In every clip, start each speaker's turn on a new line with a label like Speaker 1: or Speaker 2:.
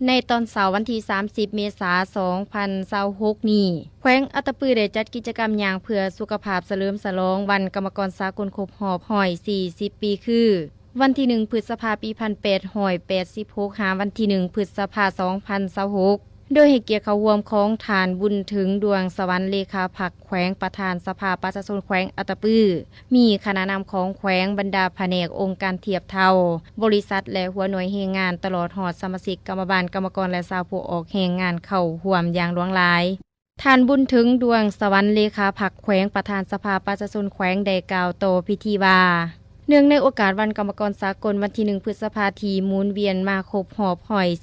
Speaker 1: ในตอนเสาร์วันที่ 30 เมษายน 2026 นี้แขวงอัตตปือได้จัดกิจกรรมอย่างเพื่อสุขภาพเฉลิมฉลองวันกรรมกรสากลครบรอบ40 ปีคือวันที่ 1 พฤษภาคม ปี 1886 หาวันที่ 1 พฤษภาคม 2026 โดยให้เกียรติเข้าร่วมของฐานบุญถึงดวงสวรรค์เลขาผักแขวงประธานสภาประชาชนแขวงอัตตปือมีคณะนำของแขวงบรรดาแผนกองค์การเทียบเท่าบริษัทและหัวหน่วยแรงงานตลอดหอดสมาชิกกรรมบาลกรรมกรและชาวผู้ออกแรงงานเข้าร่วมอย่างหลวงหลายท่านบุญถึงดวงสวรรค์เลขาผักแขวงประธานสภาประชาชนแขวงได้กล่าวโตพิธีว่าเนื่องในโอกาสวันกรรมกรสากลวันที่ 1 พฤษภาคมที่หมุนเวียนมาครบรอบ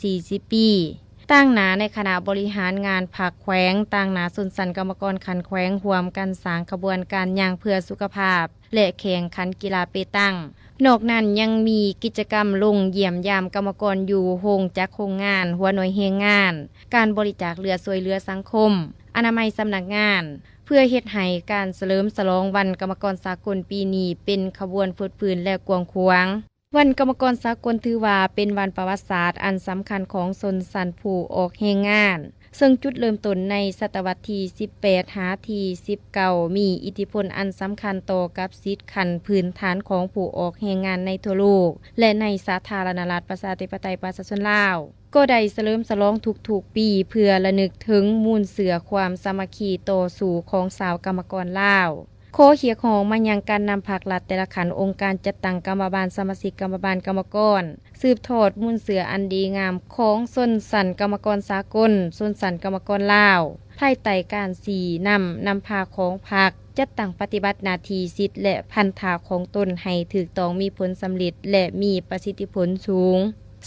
Speaker 1: 40 ปีตั้งหนาในคณะบริหารงานผักแขวงตั้งหนาสุนสันกรรมกรขันแขวงร่วมกันสร้างขบวนการย่างเพื่อสุขภาพและแข่งขันกีฬาเปตังนอกนั้นยังมีกิจกรรมลงเยี่ยมยามกรรมกรอยู่โฮงจักโครงงานหัวหน่วยแรงงานการบริจาคเลือดช่วยเหลือสังคมอนามัยสำนักงานเพื่อเฮ็ดให้การเฉลิมฉลองวันกรรมกรสากลปีนี้เป็นขบวนฟืดฝืนและกวางขวางวันกรรมกรสากลถือว่าเป็นวันประวัติศาสตร์อันสำคัญของชนชั้นผู้ออกแรงงานซึ่งจุดเริ่มต้นในศตวรรษที่ 18 หาที่ 19 มีอิทธิพลอันสำคัญต่อกับสิทธิขั้นพื้นฐานของผู้ออกแรงงานในทั่วโลกและในสาธารณรัฐประชาธิปไตยประชาชนลาวก็ได้เฉลิมฉลองทุกๆปีเพื่อระลึกถึงมูลเสือความสามัคคีต่อสู้ของชาวกรรมกรลาวโคเขียกของมันยังการนำภาครัฐแต่ละขันองค์การจัดตั้งกรรมบาลสมาชิกกรรมบาลกรรมกรสืบทอดมูลเสืออันดีงามของชนชั้นกรรมกรสากลชนชั้นกรรมกรลาวภายใต้การนำพาของพรรคจัดตั้งปฏิบัติหน้าที่สิทธิและพันธะของตนให้ถูกต้องมีผลสำเร็จและมีประสิทธิผลสูง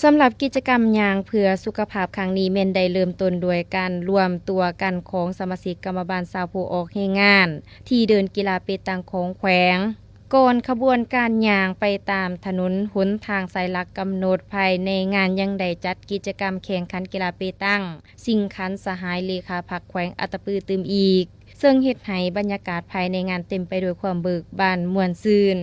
Speaker 1: สำหรับกิจกรรมย่างเพื่อสุขภาพครั้งนี้แม่นได้เริ่มต้นด้วยการรวมตัวกันของสมาชิกกรรมบาลชาวผู้ออกแรงงานที่เดินกีฬาเปตังของแขวงก่อนขบวนการย่างไปตามถนนหนทางสายหลักกำหนดภายในงานยังได้จัดกิจกรรมแข่งขันกีฬาเปตังสิ่งขันสหายเลขาผักแขวงอัตตปือตืมอีกซึ่งเฮ็ดให้บรรยากาศภายในงานเต็มไปด้วยความเบิกบานม่วนซื่น